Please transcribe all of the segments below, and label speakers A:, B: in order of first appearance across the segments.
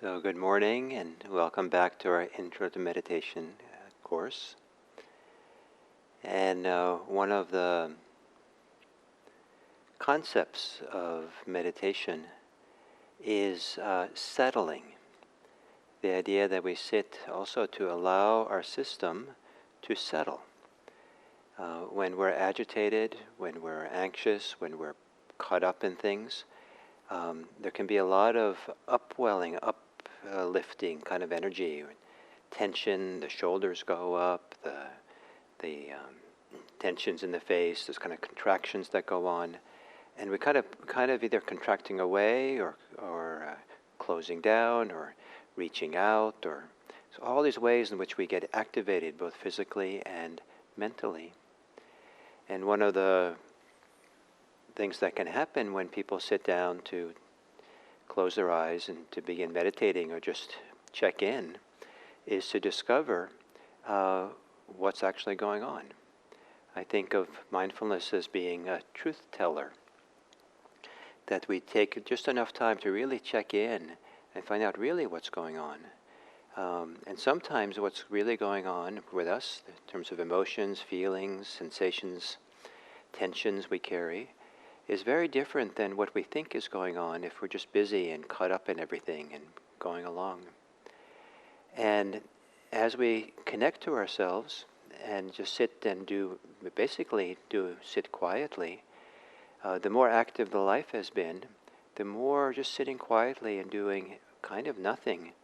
A: So good morning and welcome back to our Intro to Meditation course. And one of the concepts of meditation is settling. The idea that we sit also to allow our system to settle. When we're agitated, when we're anxious, when we're caught up in things, there can be a lot of upwelling, uplifting kind of energy, tension. The shoulders go up, the tensions in the face. There's kind of contractions that go on, and we kind of either contracting away or closing down or reaching out, or so all these ways in which we get activated both physically and mentally. And one of the things that can happen when people sit down to close their eyes and to begin meditating or just check in is to discover what's actually going on. I think of mindfulness as being a truth teller, that we take just enough time to really check in and find out really what's going on. And sometimes what's really going on with us in terms of emotions, feelings, sensations, tensions we carry is very different than what we think is going on if we're just busy and caught up in everything and going along. And as we connect to ourselves and just sit and sit quietly, the more active the life has been, the more just sitting quietly and doing kind of nothing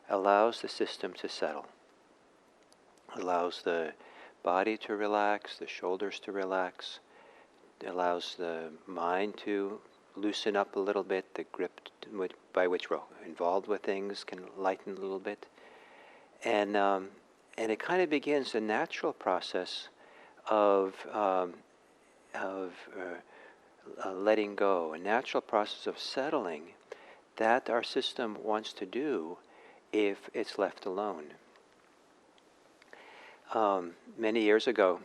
A: allows the system to settle. Allows the body to relax, the shoulders to relax. It allows the mind to loosen up a little bit. The grip by which we're involved with things can lighten a little bit. And it kind of begins a natural process of letting go, a natural process of settling that our system wants to do if it's left alone. Many years ago,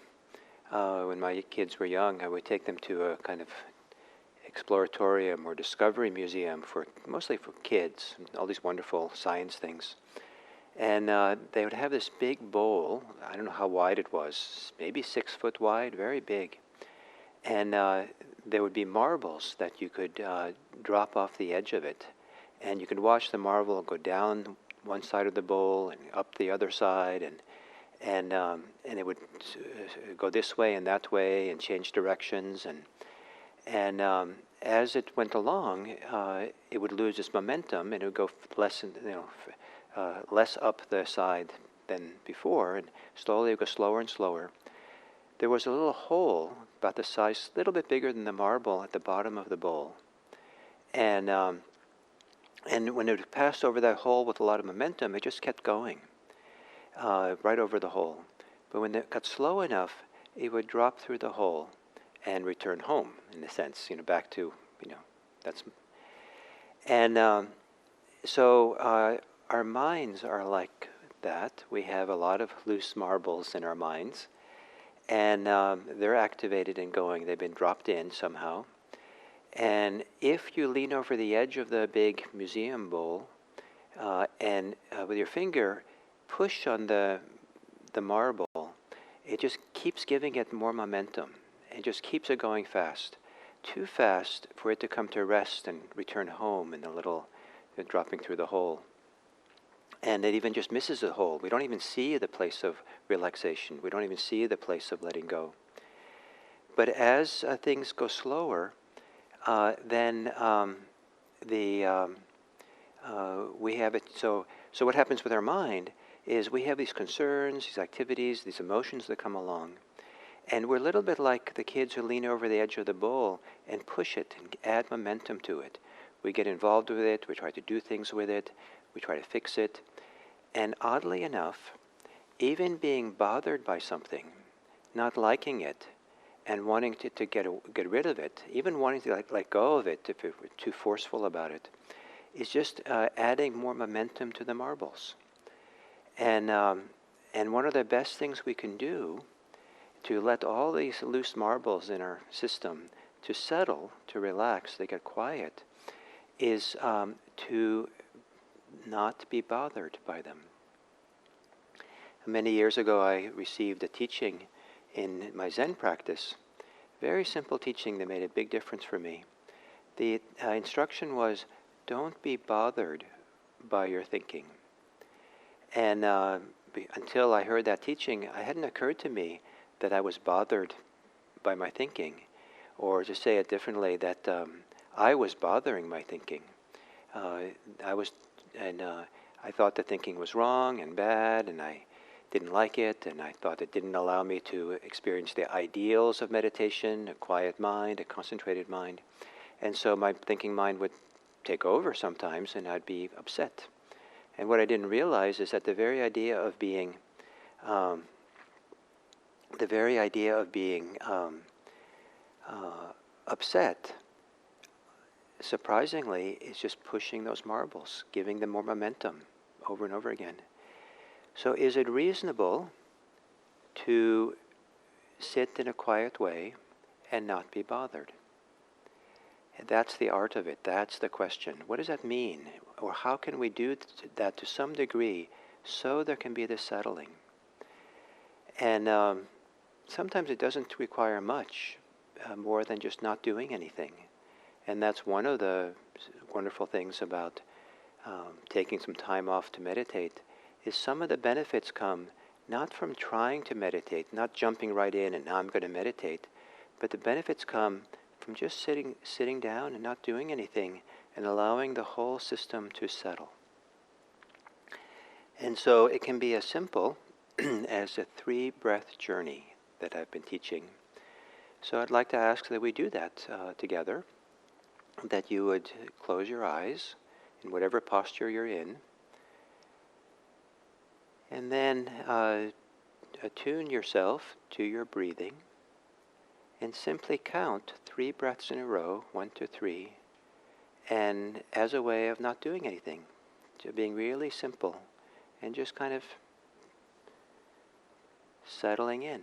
A: when my kids were young, I would take them to a kind of exploratorium or discovery museum mostly for kids, all these wonderful science things. And they would have this big bowl. I don't know how wide it was, maybe 6 foot wide, very big. And there would be marbles that you could drop off the edge of it. And you could watch the marble go down one side of the bowl and up the other side, and it would go this way and that way and change directions, and as it went along, it would lose its momentum and it would go less up the side than before, and slowly it would go slower and slower. There was a little hole about the size, a little bit bigger than the marble, at the bottom of the bowl, and when it passed over that hole with a lot of momentum, it just kept going. Right over the hole. But when it got slow enough, it would drop through the hole and return home, in a sense, back to, that's... And so our minds are like that. We have a lot of loose marbles in our minds, and they're activated and going. They've been dropped in somehow. And if you lean over the edge of the big museum bowl and with your finger push on the marble, it just keeps giving it more momentum. It just keeps it going fast. Too fast for it to come to rest and return home in the little dropping through the hole. And it even just misses the hole. We don't even see the place of relaxation. We don't even see the place of letting go. But as things go slower, then we have it. So what happens with our mind is we have these concerns, these activities, these emotions that come along. And we're a little bit like the kids who lean over the edge of the bowl and push it and add momentum to it. We get involved with it, we try to do things with it, we try to fix it. And oddly enough, even being bothered by something, not liking it, and wanting to get rid of it, even wanting to let go of it if we're too forceful about it, is just adding more momentum to the marbles. And one of the best things we can do to let all these loose marbles in our system to settle, to relax, they get quiet, is to not be bothered by them. Many years ago, I received a teaching in my Zen practice, very simple teaching that made a big difference for me. The instruction was, don't be bothered by your thinking. And until I heard that teaching, it hadn't occurred to me that I was bothered by my thinking, or to say it differently, that I was bothering my thinking. I thought the thinking was wrong and bad, and I didn't like it, and I thought it didn't allow me to experience the ideals of meditation, a quiet mind, a concentrated mind. And so my thinking mind would take over sometimes, and I'd be upset. And what I didn't realize is that the very idea of being upset, surprisingly, is just pushing those marbles, giving them more momentum over and over again. So is it reasonable to sit in a quiet way and not be bothered? And that's the art of it. That's the question. What does that mean? Or how can we do that to some degree so there can be this settling? And sometimes it doesn't require much more than just not doing anything. And that's one of the wonderful things about taking some time off to meditate, is some of the benefits come not from trying to meditate, not jumping right in and now I'm going to meditate, but the benefits come from just sitting down and not doing anything and allowing the whole system to settle. And so it can be as simple as a 3-breath journey that I've been teaching. So I'd like to ask that we do that together, that you would close your eyes in whatever posture you're in, and then attune yourself to your breathing and simply count 3 breaths in a row, 1 to 3, and as a way of not doing anything, to being really simple and just kind of settling in.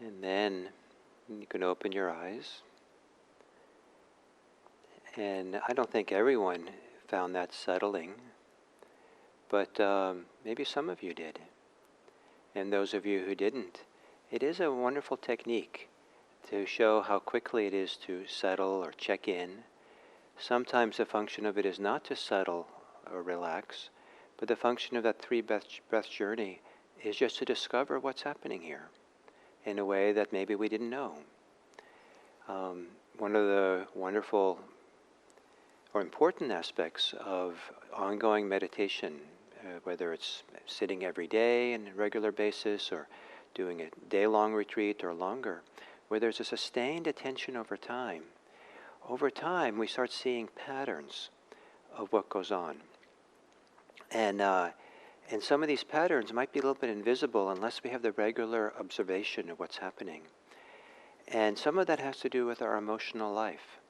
A: And then you can open your eyes. And I don't think everyone found that settling, but maybe some of you did. And those of you who didn't, it is a wonderful technique to show how quickly it is to settle or check in. Sometimes the function of it is not to settle or relax, but the function of that 3-breath journey is just to discover what's happening here in a way that maybe we didn't know. One of the wonderful or important aspects of ongoing meditation, whether it's sitting every day on a regular basis or doing a day-long retreat or longer, where there's a sustained attention over time we start seeing patterns of what goes on. And some of these patterns might be a little bit invisible unless we have the regular observation of what's happening. And some of that has to do with our emotional life.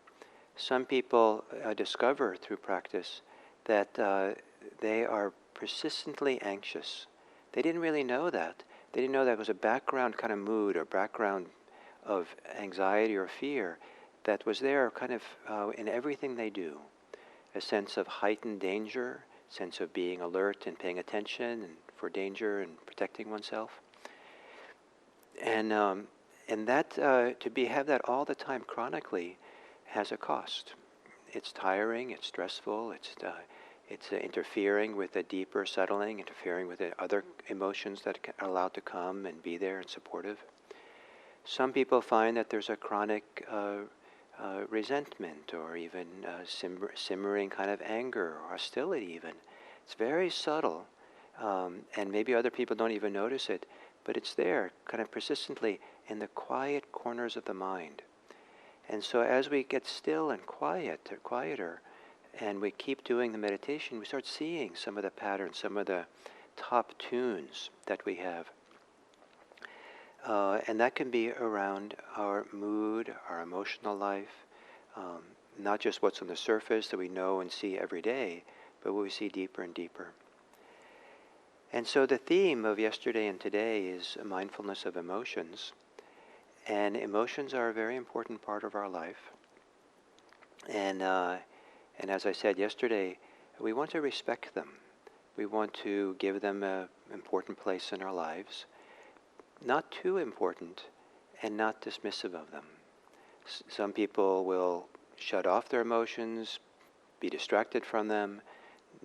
A: Some people discover through practice that they are persistently anxious. They didn't really know that. They didn't know that was a background kind of mood or background of anxiety or fear that was there kind of in everything they do. A sense of heightened danger, sense of being alert and paying attention and for danger and protecting oneself. And that to have that all the time chronically has a cost. It's tiring, it's stressful, it's interfering with a deeper settling, interfering with the other emotions that are allowed to come and be there and supportive. Some people find that there's a chronic resentment or even simmering kind of anger or hostility even. It's very subtle, and maybe other people don't even notice it, but it's there kind of persistently in the quiet corners of the mind. And so as we get still and quieter, and we keep doing the meditation, we start seeing some of the patterns, some of the top tunes that we have. And that can be around our mood, our emotional life, not just what's on the surface that we know and see every day, but what we see deeper and deeper. And so the theme of yesterday and today is mindfulness of emotions. And emotions are a very important part of our life. And as I said yesterday, we want to respect them. We want to give them an important place in our lives. Not too important and not dismissive of them. Some people will shut off their emotions, be distracted from them,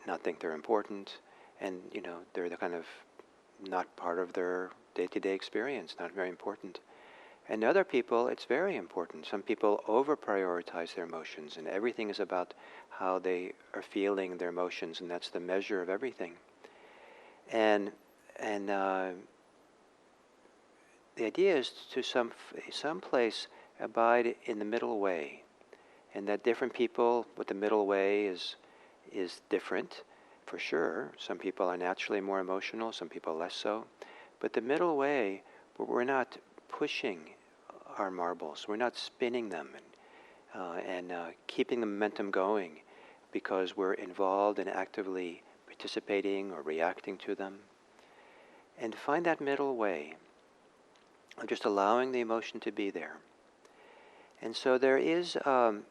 A: not think they're important, and they're the kind of not part of their day-to-day experience, not very important. And other people, it's very important. Some people over-prioritize their emotions, and everything is about how they are feeling their emotions, and that's the measure of everything. And the idea is to some place abide in the middle way, and that different people with the middle way is different, for sure. Some people are naturally more emotional, some people less so. But the middle way, where we're not pushing our marbles, we're not spinning them and keeping the momentum going because we're involved and actively participating or reacting to them. And find that middle way of just allowing the emotion to be there. And so there is a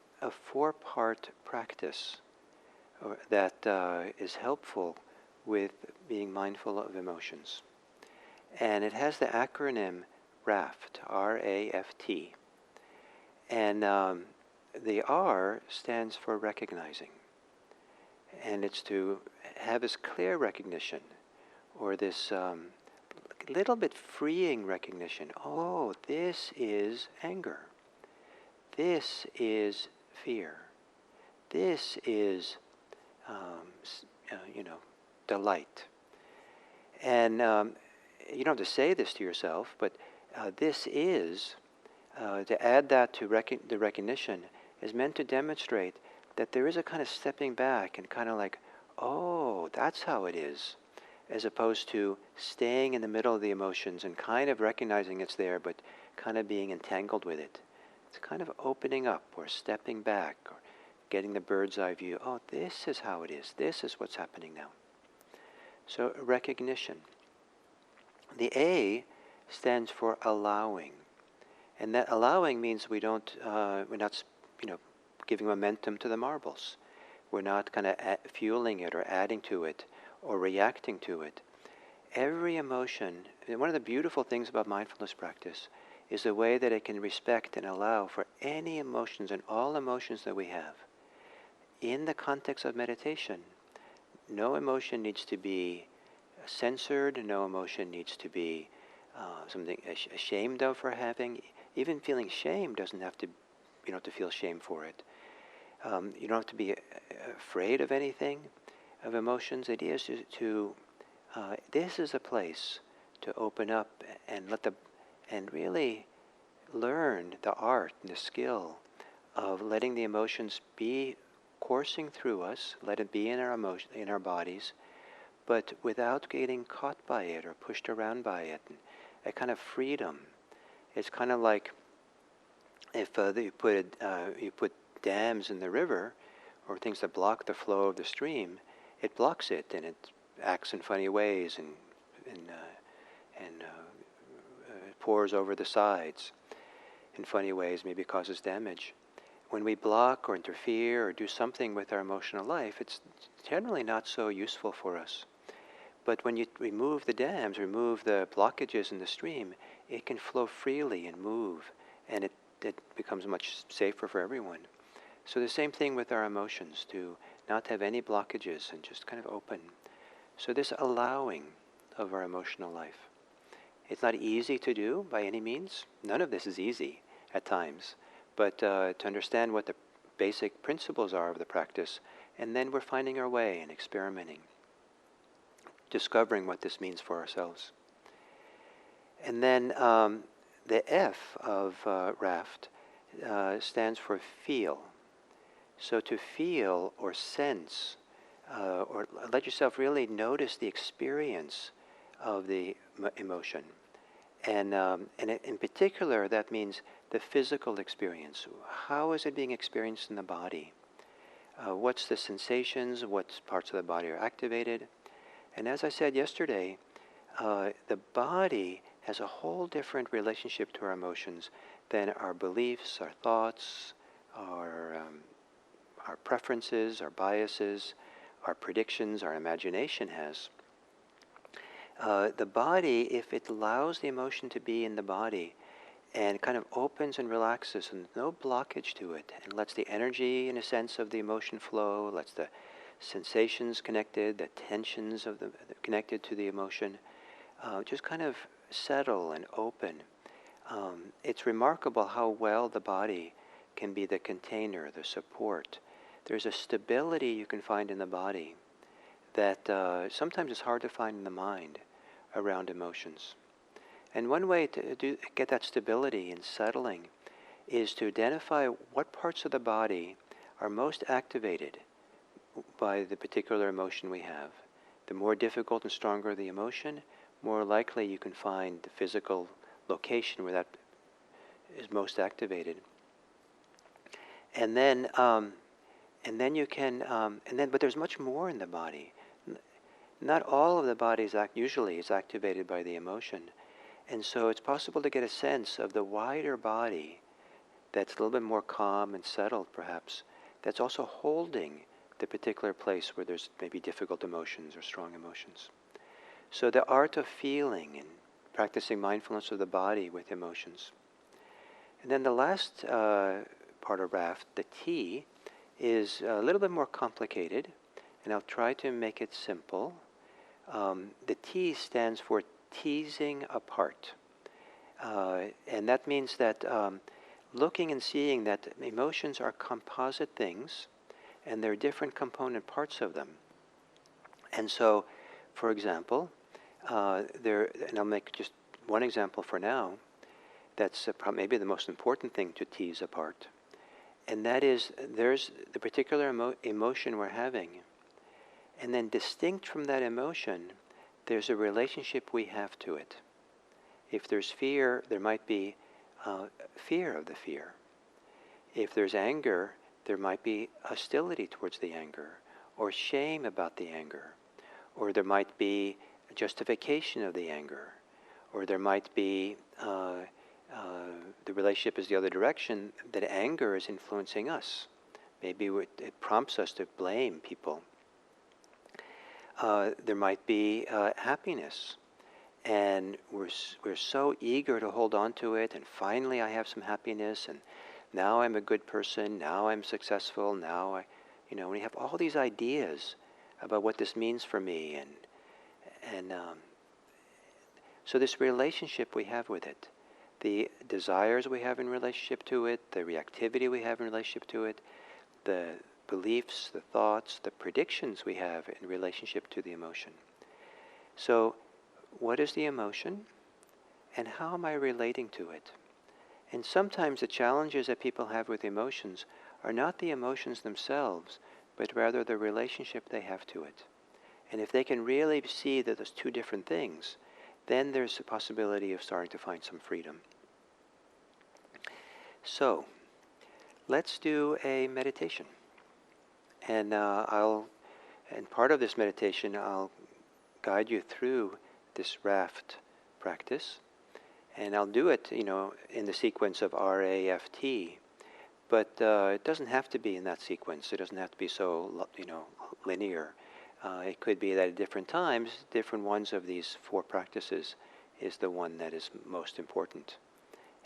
A: 4-part practice that is helpful with being mindful of emotions. And it has the acronym RAFT, R-A-F-T. And the R stands for recognizing. And it's to have this clear recognition, or this little bit freeing recognition. Oh, this is anger. This is fear. This is delight. And you don't have to say this to yourself, but this is, to add that to the recognition, is meant to demonstrate that there is a kind of stepping back and kind of like, oh, that's how it is, as opposed to staying in the middle of the emotions and kind of recognizing it's there, but kind of being entangled with it. It's kind of opening up or stepping back or getting the bird's eye view. Oh, this is how it is. This is what's happening now. So recognition. The A stands for allowing. And that allowing means we're not giving momentum to the marbles. We're not kind of fueling it or adding to it or reacting to it. Every emotion, and one of the beautiful things about mindfulness practice is the way that it can respect and allow for any emotions and all emotions that we have. In the context of meditation, no emotion needs to be censored, no emotion needs to be something ashamed of for having. Even feeling shame doesn't have to, you don't have to feel shame for it. You don't have to be afraid of anything, of emotions. The idea is this is a place to open up and and really learn the art and the skill of letting the emotions be coursing through us, let it be in our bodies, but without getting caught by it or pushed around by it. A kind of freedom. It's kind of like if you put dams in the river or things that block the flow of the stream, it blocks it and it acts in funny ways and pours over the sides in funny ways, maybe causes damage. When we block or interfere or do something with our emotional life, it's generally not so useful for us. But when you remove the dams, remove the blockages in the stream, it can flow freely and move, and it becomes much safer for everyone. So the same thing with our emotions, to not have any blockages and just kind of open. So this allowing of our emotional life. It's not easy to do by any means. None of this is easy at times. But to understand what the basic principles are of the practice, and then we're finding our way and experimenting, discovering what this means for ourselves. And then the F of RAFT stands for feel. So to feel or sense, or let yourself really notice the experience of the emotion. And in particular, that means the physical experience. How is it being experienced in the body? What's the sensations? What parts of the body are activated? And as I said yesterday, the body has a whole different relationship to our emotions than our beliefs, our thoughts, our preferences, our biases, our predictions, our imagination has. The body, if it allows the emotion to be in the body and kind of opens and relaxes and no blockage to it, and lets the energy, in a sense, of the emotion flow, lets the sensations connected, the tensions of the connected to the emotion, just kind of settle and open. It's remarkable how well the body can be the container, the support. There's a stability you can find in the body that sometimes is hard to find in the mind around emotions. And one way to get that stability and settling is to identify what parts of the body are most activated by the particular emotion we have. The more difficult and stronger the emotion, more likely you can find the physical location where that is most activated. And then you can, but there's much more in the body. Not all of the body usually is activated by the emotion. And so it's possible to get a sense of the wider body that's a little bit more calm and settled, perhaps, that's also holding the particular place where there's maybe difficult emotions or strong emotions. So the art of feeling and practicing mindfulness of the body with emotions. And then the last part of RAFT, the T, is a little bit more complicated, and I'll try to make it simple. The T stands for teasing apart. And that means that looking and seeing that emotions are composite things, and there are different component parts of them. And so, for example, and I'll make just one example for now, that's maybe the most important thing to tease apart. And that is, there's the particular emotion we're having. And then distinct from that emotion, there's a relationship we have to it. If there's fear, there might be fear of the fear. If there's anger, there might be hostility towards the anger, or shame about the anger, or there might be justification of the anger, or there might be the relationship is the other direction, that anger is influencing us. Maybe it prompts us to blame people. There might be happiness, and we're so eager to hold on to it, and finally I have some happiness, and now I'm a good person, now I'm successful, now we have all these ideas about what this means for me, and so this relationship we have with it, the desires we have in relationship to it, the reactivity we have in relationship to it, the beliefs, the thoughts, the predictions we have in relationship to the emotion. So, what is the emotion, and how am I relating to it? And sometimes the challenges that people have with emotions are not the emotions themselves, but rather the relationship they have to it. And if they can really see that there's two different things, then there's a possibility of starting to find some freedom. So, let's do a meditation. And part of this meditation, I'll guide you through this RAFT practice. And I'll do it, in the sequence of RAFT. But it doesn't have to be in that sequence. It doesn't have to be so, linear. It could be that at different times, different ones of these 4 practices is the one that is most important.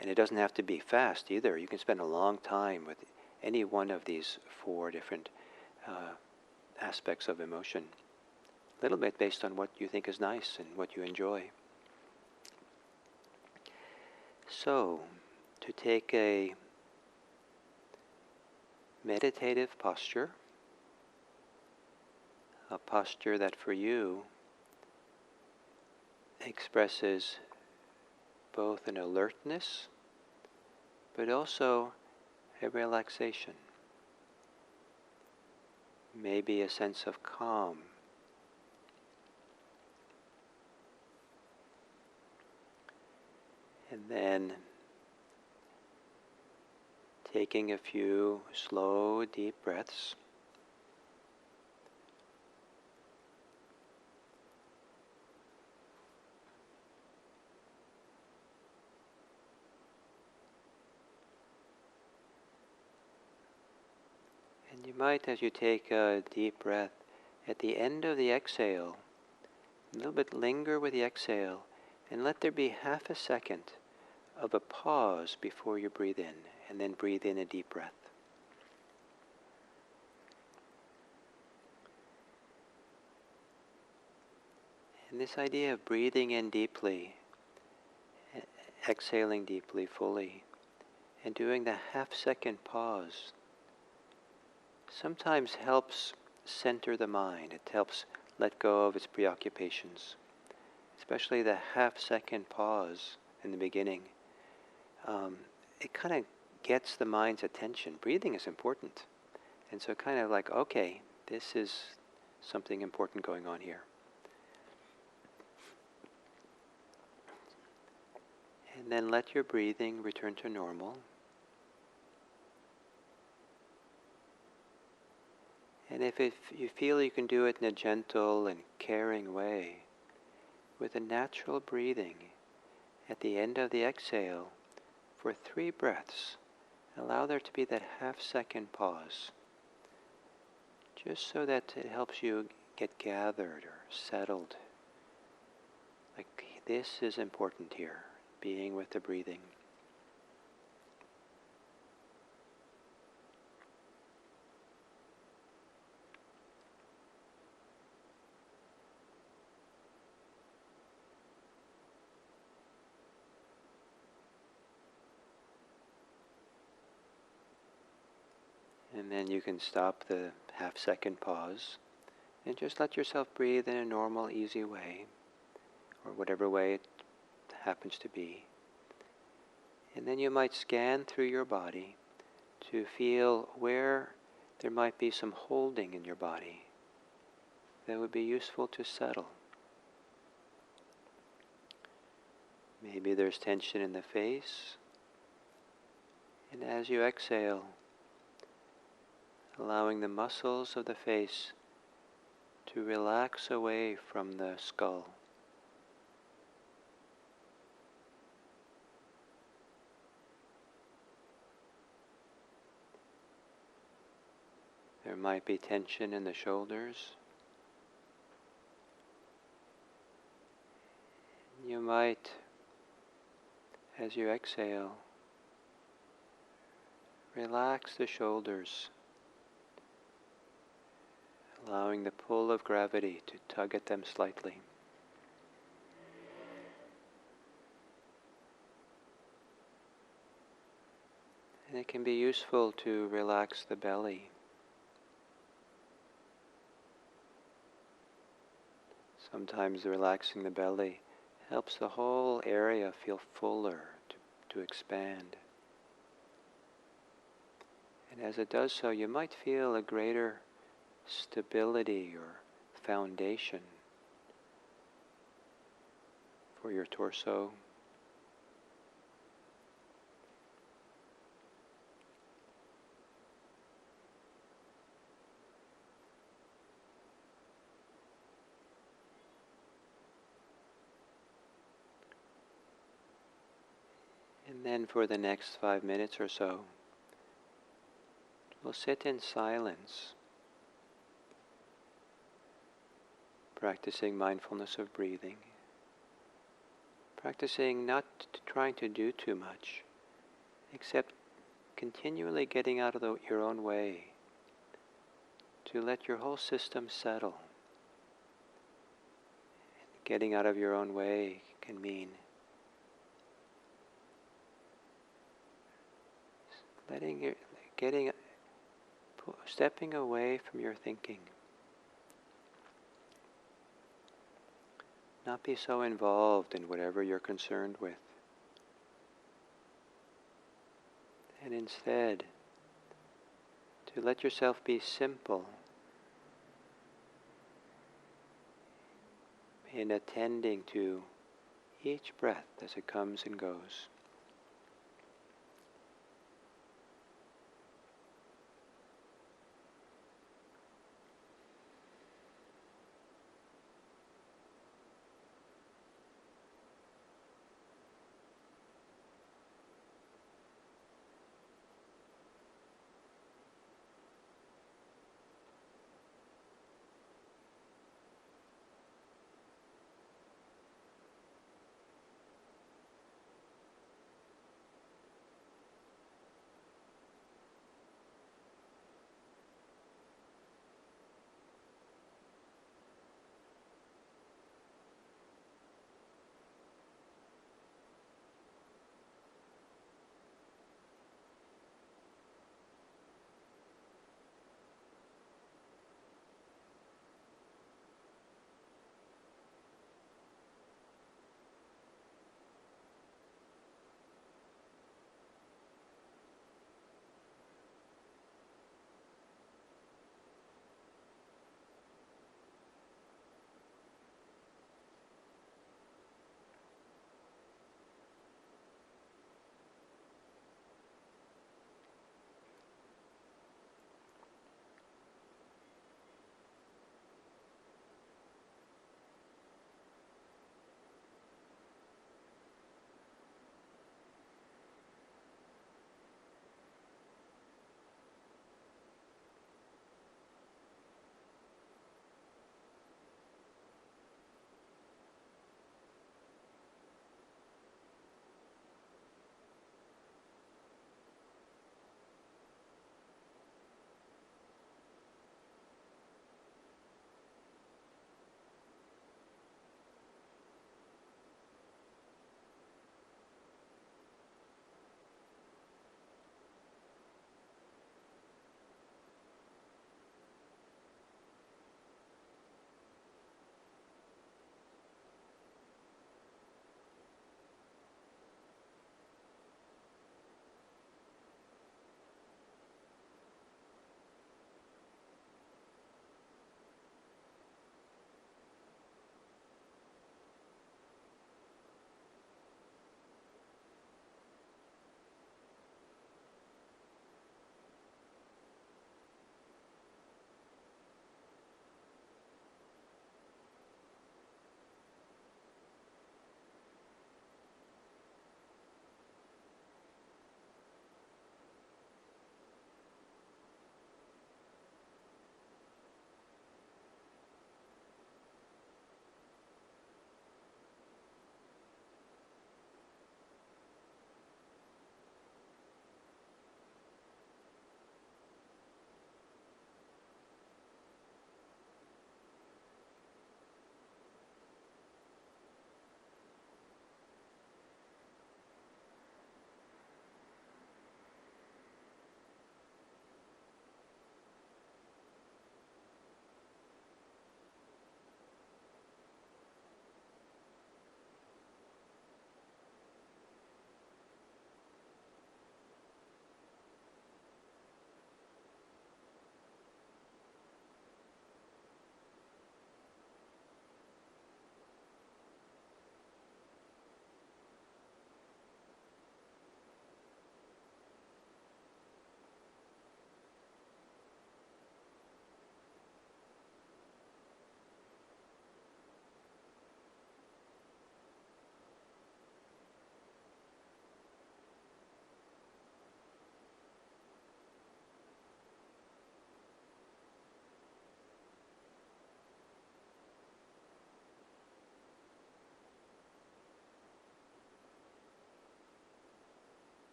A: And it doesn't have to be fast either. You can spend a long time with any one of these 4 different aspects of emotion. A little bit based on what you think is nice and what you enjoy. So, to take a meditative posture, a posture that for you expresses both an alertness, but also a relaxation, maybe a sense of calm. And then taking a few slow, deep breaths. And you might, as you take a deep breath, at the end of the exhale, a little bit linger with the exhale, and let there be half a second of a pause before you breathe in, and then breathe in a deep breath. And this idea of breathing in deeply, exhaling deeply, fully, and doing the half-second pause sometimes helps center the mind. It helps let go of its preoccupations, especially the half-second pause in the beginning. It kind of gets the mind's attention. Breathing is important. And so kind of like, okay, this is something important going on here. And then let your breathing return to normal. And if you feel you can do it in a gentle and caring way, with a natural breathing, at the end of the exhale, for 3 breaths, allow there to be that half-second pause, just so that it helps you get gathered or settled. Like, this is important here, being with the breathing. And then you can stop the half-second pause and just let yourself breathe in a normal, easy way, or whatever way it happens to be. And then you might scan through your body to feel where there might be some holding in your body that would be useful to settle. Maybe there's tension in the face, and as you exhale, allowing the muscles of the face to relax away from the skull. There might be tension in the shoulders. You might, as you exhale, relax the shoulders, allowing the pull of gravity to tug at them slightly. And it can be useful to relax the belly. Sometimes relaxing the belly helps the whole area feel fuller, to expand. And as it does so, you might feel a greater stability or foundation for your torso. And then for the next 5 minutes or so, we'll sit in silence, practicing mindfulness of breathing, practicing not trying to do too much, except continually getting out of your own way, to let your whole system settle. Getting out of your own way can mean stepping away from your thinking. Not be so involved in whatever you're concerned with. And instead, to let yourself be simple in attending to each breath as it comes and goes.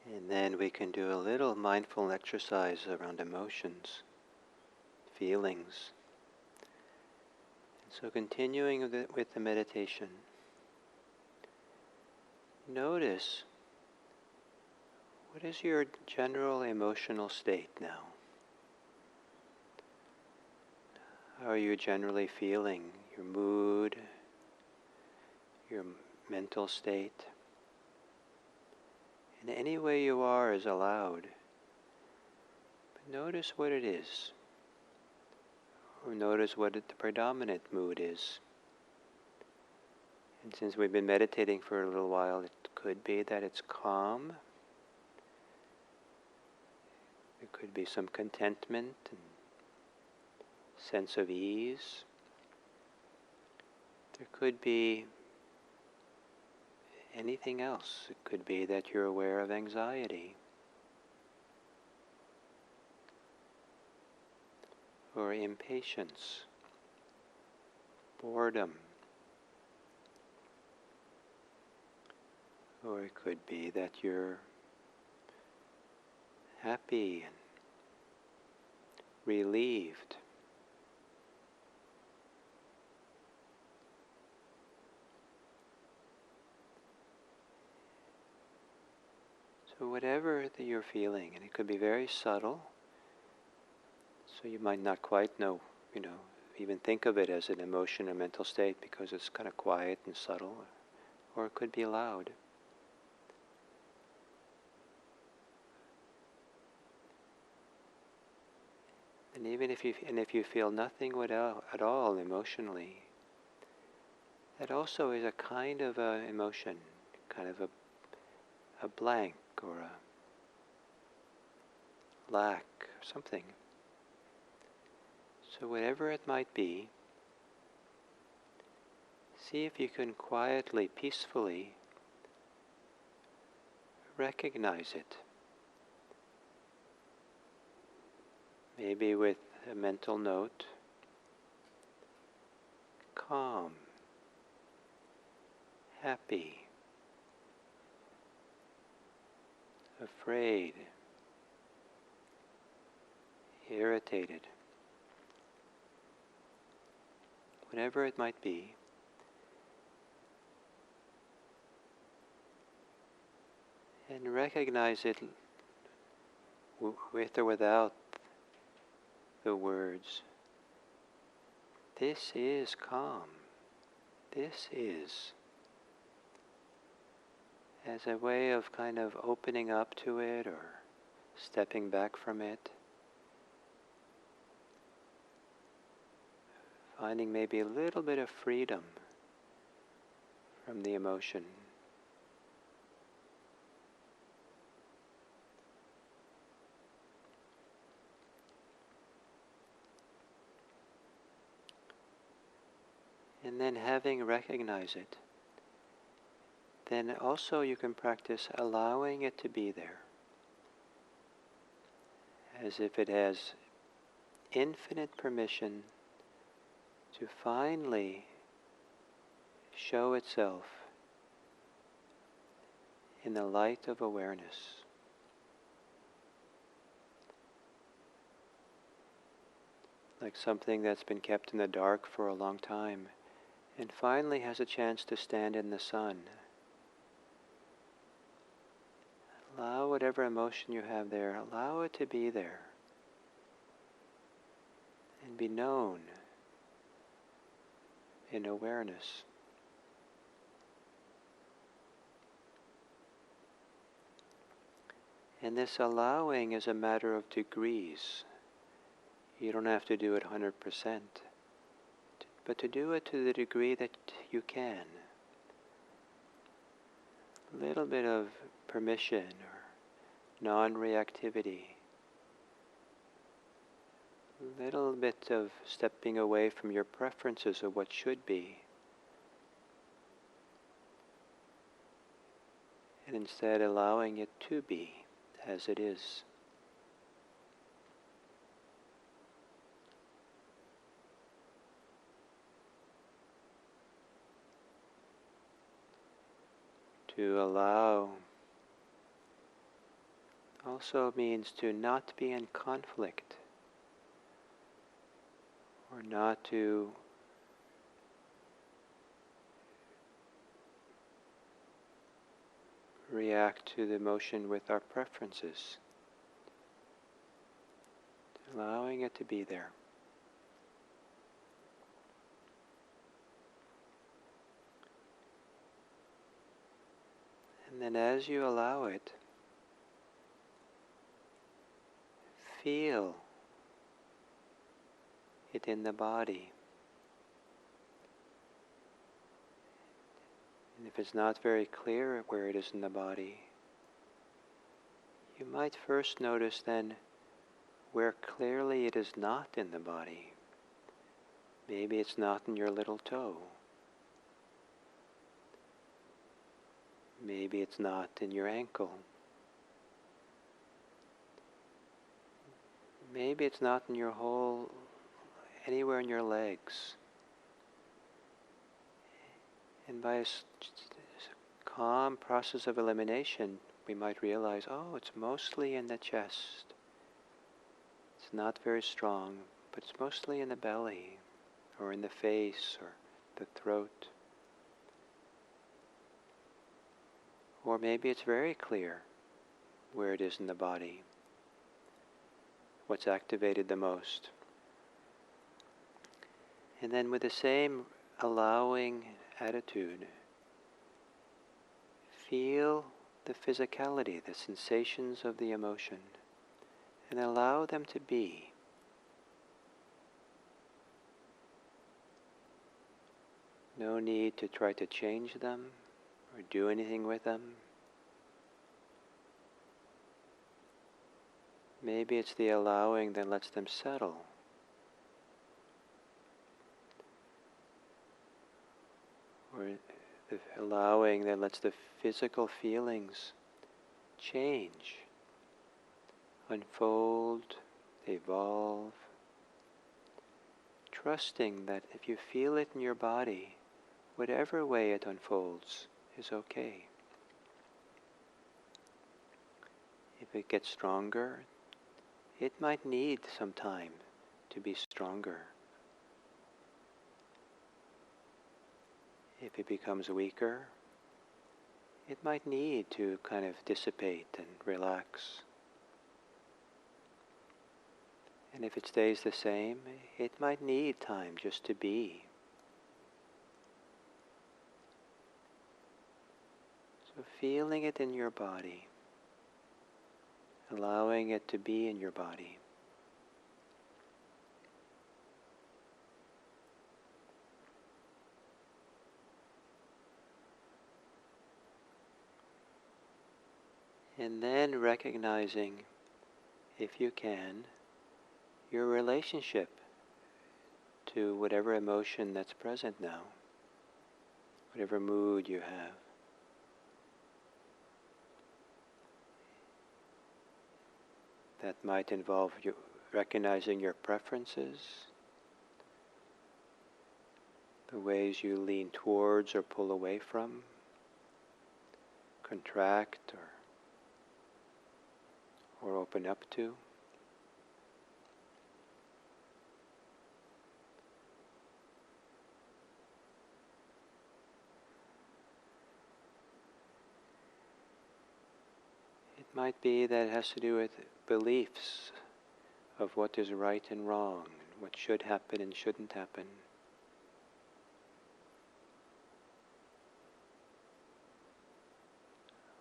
A: And then we can do a little mindful exercise around emotions, feelings. So continuing with the meditation, notice what is your general emotional state now? How are you generally feeling? Your mood, your mental state? In any way you are is allowed. But notice what it is. Or notice what the predominant mood is. And since we've been meditating for a little while, it could be that it's calm. There could be some contentment and sense of ease. There could be anything else. It could be that you're aware of anxiety or impatience, boredom, or it could be that you're happy and relieved. So whatever that you're feeling, and it could be very subtle, so you might not quite know, even think of it as an emotion or mental state because it's kind of quiet and subtle, or it could be loud. And even if you feel nothing at all emotionally, that also is a kind of emotion, kind of a blank or a lack or something. So whatever it might be, see if you can quietly, peacefully recognize it. Maybe with a mental note, calm, happy, afraid, irritated, whatever it might be. And recognize it with or without the words. This is calm. This is. As a way of kind of opening up to it or stepping back from it. Finding maybe a little bit of freedom from the emotion. And then having recognized it, then also you can practice allowing it to be there. As if it has infinite permission to finally show itself in the light of awareness. Like something that's been kept in the dark for a long time and finally has a chance to stand in the sun. Allow whatever emotion you have there, allow it to be there and be known in awareness. And this allowing is a matter of degrees. You don't have to do it 100%, but to do it to the degree that you can. A little bit of permission or non-reactivity. A little bit of stepping away from your preferences of what should be. And instead allowing it to be as it is. To allow also means to not be in conflict, or not to react to the emotion with our preferences, allowing it to be there. And then as you allow it, feel it in the body. And if it's not very clear where it is in the body, you might first notice then where clearly it is not in the body. Maybe it's not in your little toe. Maybe it's not in your ankle. Maybe it's not in your anywhere in your legs. And by a calm process of elimination, we might realize, oh, it's mostly in the chest. It's not very strong, but it's mostly in the belly, or in the face, or the throat. Or maybe it's very clear where it is in the body, what's activated the most. And then with the same allowing attitude, feel the physicality, the sensations of the emotion, and allow them to be. No need to try to change them or do anything with them. Maybe it's the allowing that lets them settle. Or the allowing that lets the physical feelings change, unfold, evolve. Trusting that if you feel it in your body, whatever way it unfolds is okay. If it gets stronger, it might need some time to be stronger. If it becomes weaker, it might need to kind of dissipate and relax. And if it stays the same, it might need time just to be. So feeling it in your body, allowing it to be in your body. And then recognizing, if you can, your relationship to whatever emotion that's present now, whatever mood you have. That might involve you recognizing your preferences, the ways you lean towards or pull away from, contract or open up to. It might be that it has to do with beliefs of what is right and wrong, what should happen and shouldn't happen.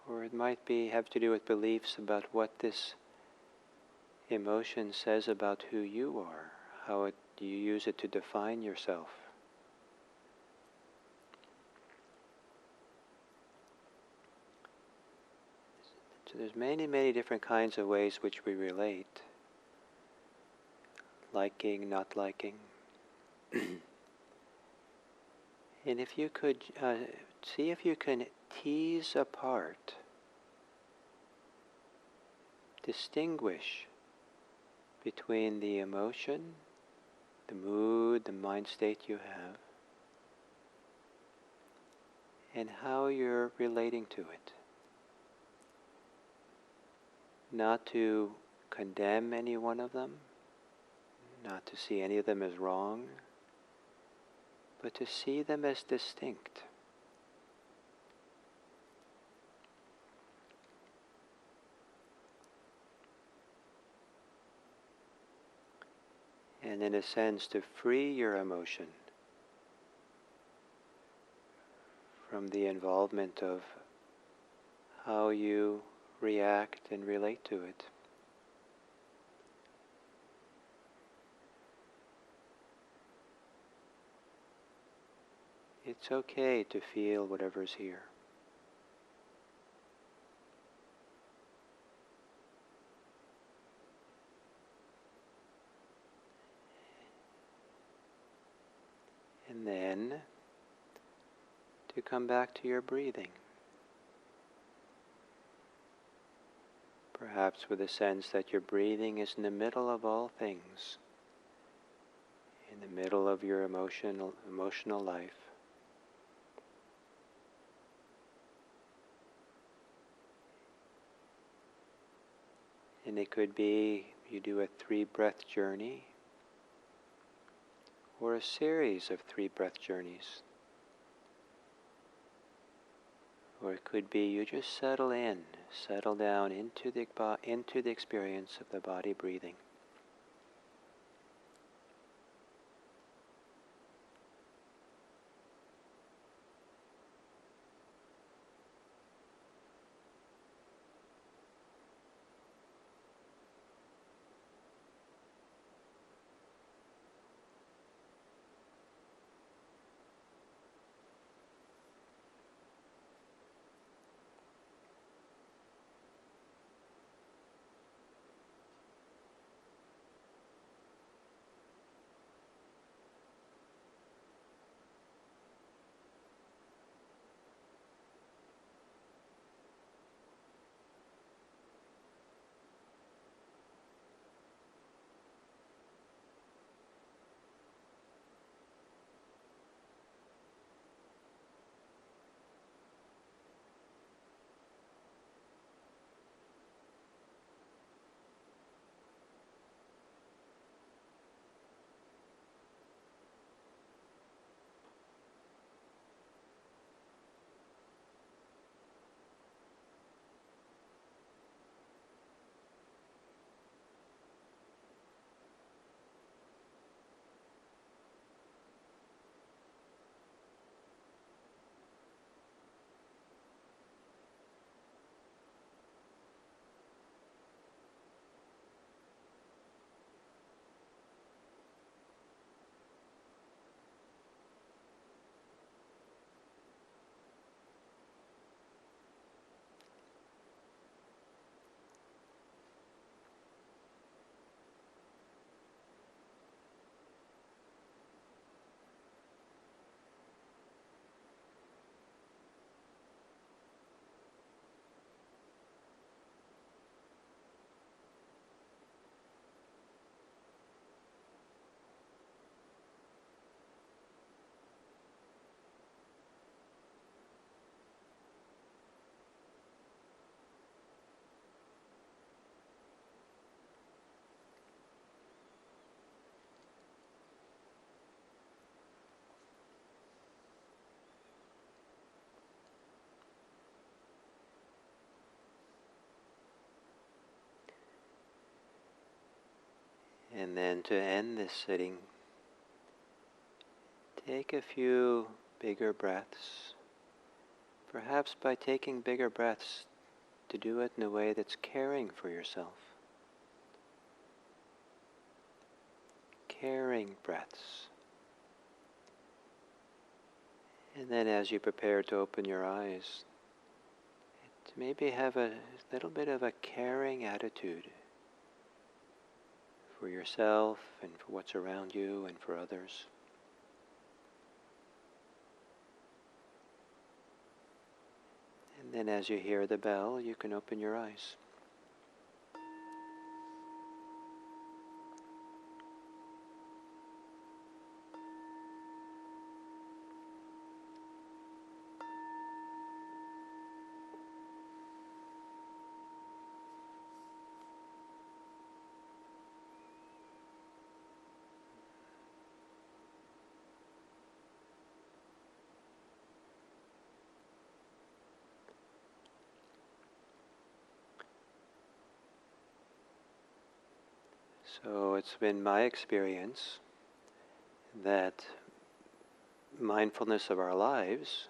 A: Or it might have to do with beliefs about what this emotion says about who you are, how you use it to define yourself. So there's many, many different kinds of ways which we relate. Liking, not liking. And if you could see if you can tease apart, distinguish between the emotion, the mood, the mind state you have, and how you're relating to it. not to condemn any one of them, not to see any of them as wrong, but to see them as distinct. And in a sense, to free your emotion from the involvement of how you react and relate to it. It's okay to feel whatever's here. And then to come back to your breathing. Perhaps with a sense that your breathing is in the middle of all things, in the middle of your emotional life. And it could be you do a 3-breath journey, or a series of 3-breath journeys. Or it could be you just settle down into the experience of the body breathing. And then to end this sitting, take a few bigger breaths. Perhaps by taking bigger breaths, to do it in a way that's caring for yourself. Caring breaths. And then as you prepare to open your eyes, to maybe have a little bit of a caring attitude for yourself and for what's around you and for others. And then as you hear the bell, you can open your eyes. So it's been my experience that mindfulness of our lives,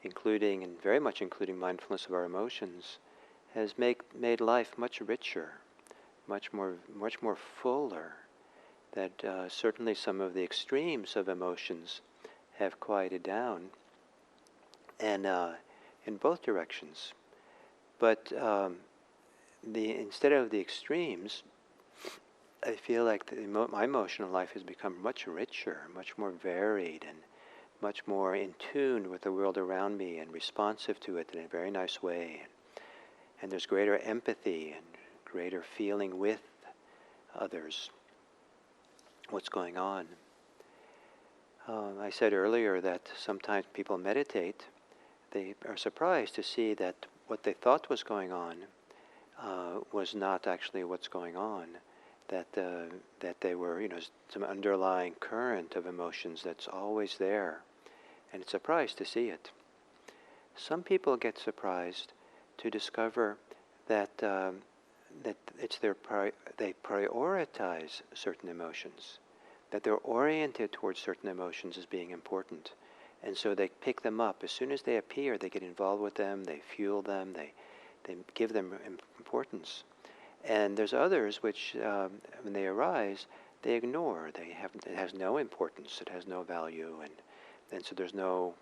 A: including and very much including mindfulness of our emotions, has made life much richer, much more fuller. That certainly some of the extremes of emotions have quieted down, and in both directions. But instead of the extremes, I feel like my emotional life has become much richer, much more varied, and much more in tune with the world around me and responsive to it in a very nice way. And there's greater empathy and greater feeling with others, what's going on. I said earlier that sometimes people meditate, they are surprised to see that what they thought was going on was not actually what's going on. That they were, some underlying current of emotions that's always there, and it's a surprise to see it. Some people get surprised to discover that it's they prioritize certain emotions, that they're oriented towards certain emotions as being important, and so they pick them up as soon as they appear. They get involved with them, they fuel them, they give them importance. And there's others which, when they arise, they ignore. It has no importance. It has no value, and so there's no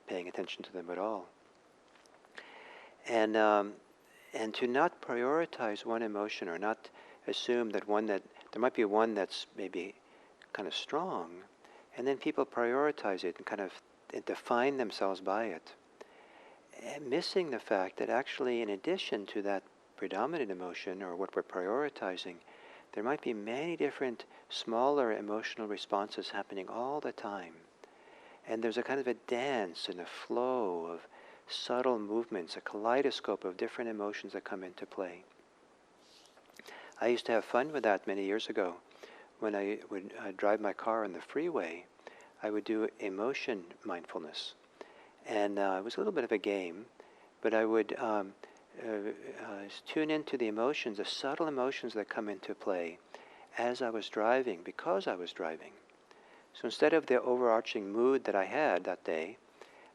A: paying attention to them at all. And to not prioritize one emotion, or not assume that there might be one that's maybe kind of strong, and then people prioritize it and kind of define themselves by it, and missing the fact that actually, in addition to that predominant emotion, or what we're prioritizing, there might be many different smaller emotional responses happening all the time. And there's a kind of a dance and a flow of subtle movements, a kaleidoscope of different emotions that come into play. I used to have fun with that many years ago. When I would drive my car on the freeway, I would do emotion mindfulness. And it was a little bit of a game, but I would tune into the emotions, the subtle emotions that come into play as I was driving, because I was driving. So instead of the overarching mood that I had that day,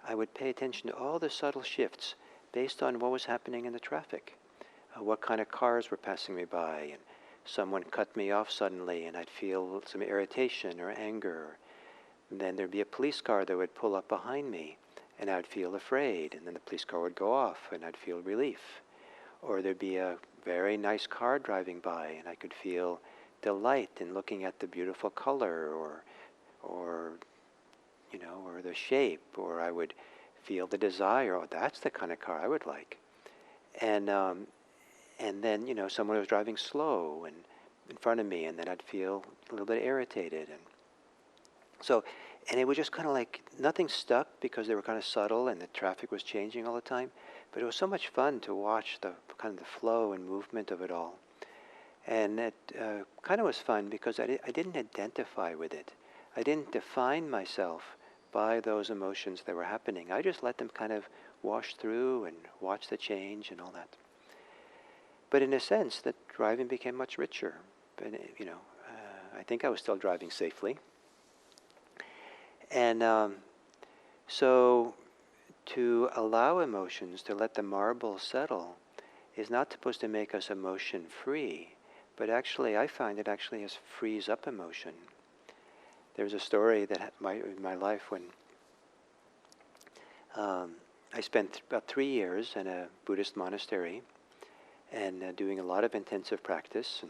A: I would pay attention to all the subtle shifts based on what was happening in the traffic. What kind of cars were passing me by, and someone cut me off suddenly and I'd feel some irritation or anger. And then there'd be a police car that would pull up behind me, and I'd feel afraid, and then the police car would go off, and I'd feel relief. Or there'd be a very nice car driving by, and I could feel delight in looking at the beautiful color, or the shape, or I would feel the desire. Oh, that's the kind of car I would like. And then someone was driving slow and in front of me, and then I'd feel a little bit irritated, and it was just kind of like nothing stuck because they were kind of subtle and the traffic was changing all the time. But it was so much fun to watch the kind of the flow and movement of it all. And it kind of was fun because I didn't identify with it. I didn't define myself by those emotions that were happening. I just let them kind of wash through and watch the change and all that. But in a sense, that driving became much richer. But, I think I was still driving safely. And so to allow emotions, to let the marble settle, is not supposed to make us emotion free, but actually I find it actually frees up emotion. There's a story that in my life when I spent about 3 years in a Buddhist monastery and doing a lot of intensive practice.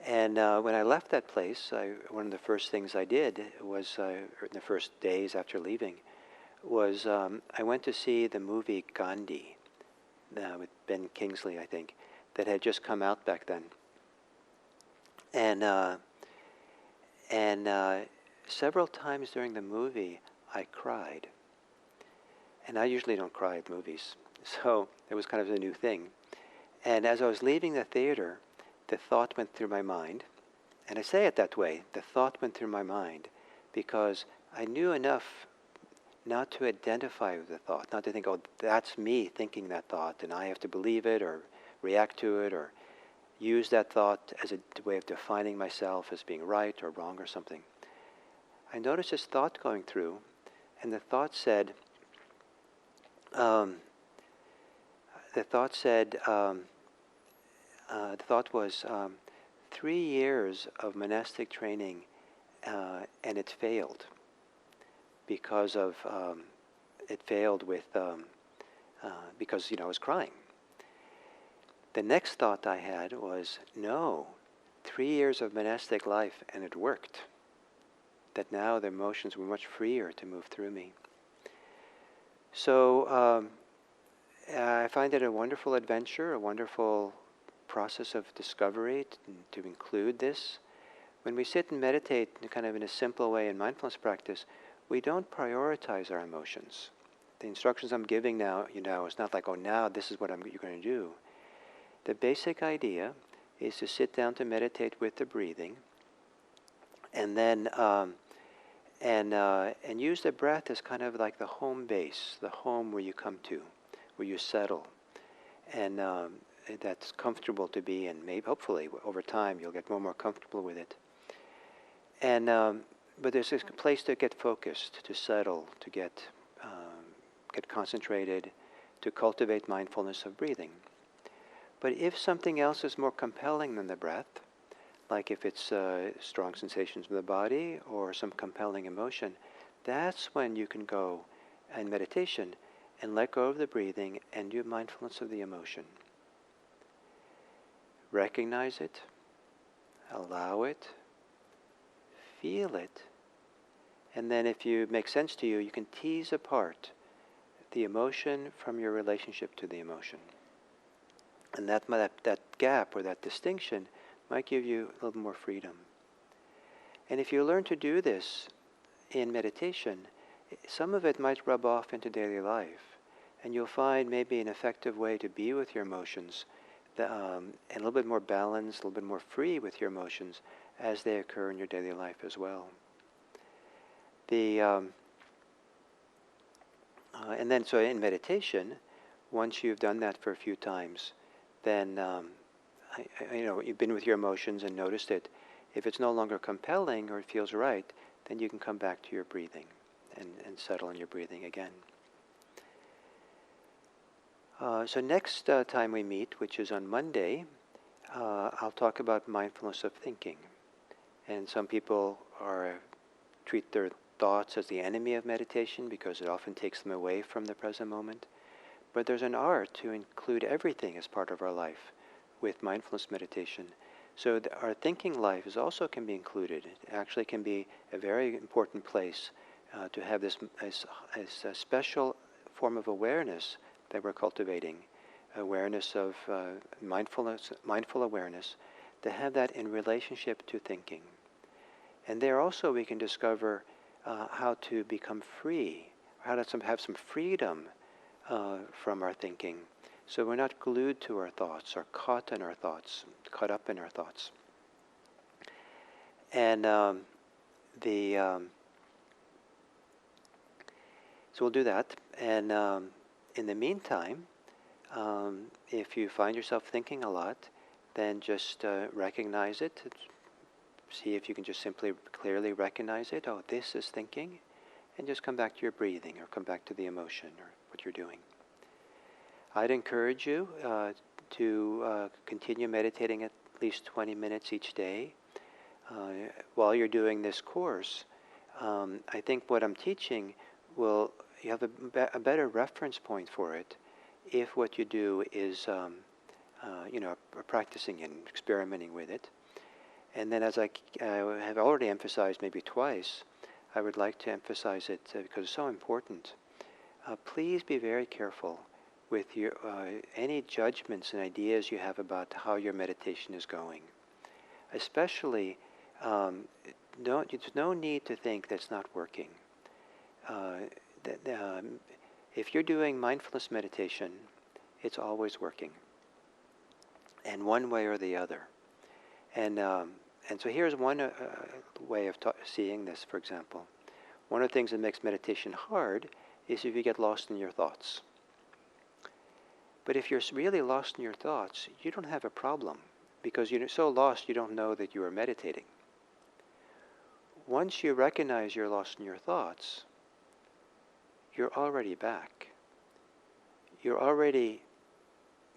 A: And when I left that place, one of the first things I did was, in the first days after leaving, was I went to see the movie Gandhi with Ben Kingsley, I think, that had just come out back then. And several times during the movie, I cried. And I usually don't cry at movies, so it was kind of a new thing. And as I was leaving the theater, the thought went through my mind. And I say it that way, the thought went through my mind, because I knew enough not to identify with the thought, not to think, oh, that's me thinking that thought, and I have to believe it or react to it or, use that thought as a way of defining myself as being right or wrong or something. I noticed this thought going through, and the thought said, the thought was 3 years of monastic training, and it failed because of it failed with because I was crying. The next thought I had was, no, 3 years of monastic life and it worked. That now the emotions were much freer to move through me. So I find it a wonderful adventure, a wonderful process of discovery to include this. When we sit and meditate kind of in a simple way in mindfulness practice, we don't prioritize our emotions. The instructions I'm giving now, it's not like, oh, now this is what you're going to do. The basic idea is to sit down to meditate with the breathing, and then and use the breath as kind of like the home base, the home where you come to, where you settle, and that's comfortable to be in. Maybe, hopefully, over time you'll get more and more comfortable with it. And but there's this place to get focused, to settle, to get concentrated, to cultivate mindfulness of breathing. But if something else is more compelling than the breath, like if it's strong sensations in the body or some compelling emotion, that's when you can go in meditation and let go of the breathing and do mindfulness of the emotion. Recognize it, allow it, feel it, and then if it makes sense to you, you can tease apart the emotion from your relationship to the emotion. And that gap or that distinction might give you a little more freedom. And if you learn to do this in meditation, some of it might rub off into daily life. And you'll find maybe an effective way to be with your emotions, and a little bit more balanced, a little bit more free with your emotions as they occur in your daily life as well. And then so in meditation, once you've done that for a few times, then you've been with your emotions and noticed it. If it's no longer compelling or it feels right, then you can come back to your breathing and settle in your breathing again. So next time we meet, which is on Monday, I'll talk about mindfulness of thinking. And some people treat their thoughts as the enemy of meditation because it often takes them away from the present moment. But there's an art to include everything as part of our life with mindfulness meditation. So our thinking life also can be included. It actually can be a very important place to have this as a special form of awareness that we're cultivating, awareness of mindful awareness, to have that in relationship to thinking. And there also we can discover how to become free, how to have some freedom from our thinking. So we're not glued to our thoughts or caught in our thoughts, caught up in our thoughts. And so we'll do that. And in the meantime, if you find yourself thinking a lot, then just recognize it. See if you can just simply clearly recognize it. Oh, this is thinking. And just come back to your breathing or come back to the emotion or what you're doing. I'd encourage you to continue meditating at least 20 minutes each day. While you're doing this course, I think what I'm teaching you have a better reference point for it if what you do is practicing and experimenting with it. And then as I have already emphasized maybe twice, I would like to emphasize it because it's so important. Please be very careful with your any judgments and ideas you have about how your meditation is going. Especially, there's no need to think that's not working. If you're doing mindfulness meditation, it's always working, and one way or the other. And so here's one way of seeing this, for example. One of the things that makes meditation hard is if you get lost in your thoughts. But if you're really lost in your thoughts, you don't have a problem. because you're so lost you don't know that you are meditating. Once you recognize you're lost in your thoughts, you're already back. You're already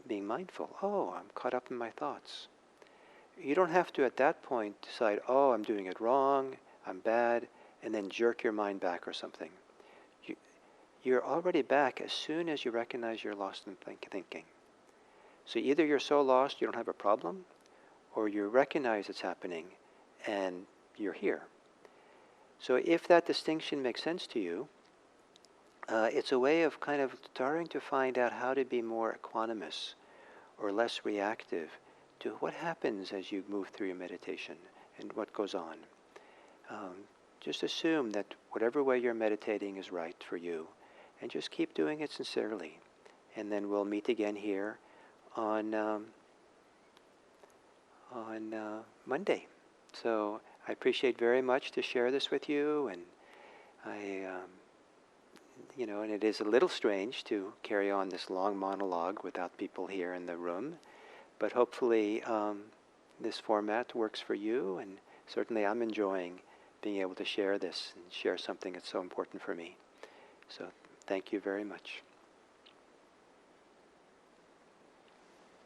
A: being mindful. Oh, I'm caught up in my thoughts. You don't have to at that point decide, oh, I'm doing it wrong, I'm bad, and then jerk your mind back or something. You're already back as soon as you recognize you're lost in thinking. So either you're so lost you don't have a problem, or you recognize it's happening and you're here. So if that distinction makes sense to you, it's a way of kind of starting to find out how to be more equanimous or less reactive to what happens as you move through your meditation and what goes on. Just assume that whatever way you're meditating is right for you, and just keep doing it sincerely. And then we'll meet again here on Monday. So I appreciate very much to share this with you, and and it is a little strange to carry on this long monologue without people here in the room, but hopefully this format works for you, and certainly I'm enjoying being able to share this and share something that's so important for me. So thank you very much.